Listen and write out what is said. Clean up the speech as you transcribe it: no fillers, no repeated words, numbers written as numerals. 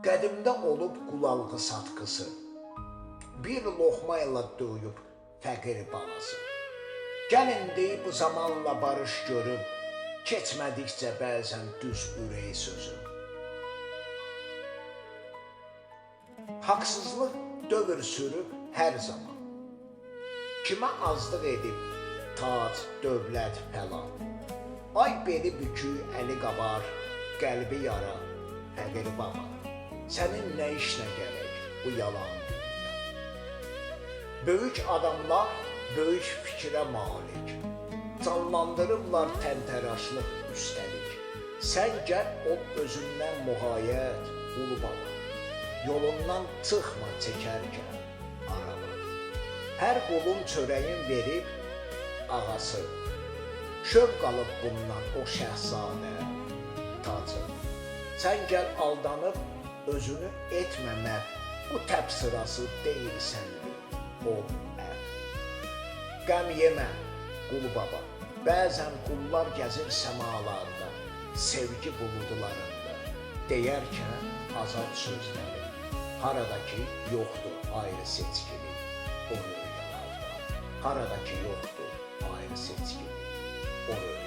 Qədimdə olub qulalğı satqısı, bir loxma ilə döyüb fəqir balası. Gəlin deyib bu zamanla barış görüb, keçmədikcə bəzən düz ürək sözüm. Haqsızlıq dövr sürüb hər zaman, kimə azlıq edib tac, dövlət falan. Ay beli bükü, əli qabar, qəlbi yara, fəqir baba. Sənin nə işlə gərək bu yalan dünya? Böyük adamlar böyük fikrə malik, canlandırırlar təntəraşlıq üstəlik. Sən gəl ol özündən muhayyət, ulu baba. Yolundan çıxma çəkərkən araba. Hər qulun çörəyin verib ağası. Şövq alıb bundan o şəhzadə tacı. Sən gəl aldanıb özünü etməmək, bu təb sırası deyil səndir, ol əf. Qəm yemə, qulu baba, bəzən qullar gəzir səmalarda, sevgi buludlarında, deyərkən azad sözləri. Harada ki, yoxdur ayrı seçkilik, o rüyalarda. Harada ki, yoxdur ayrı seçkilik, o rüyalarda.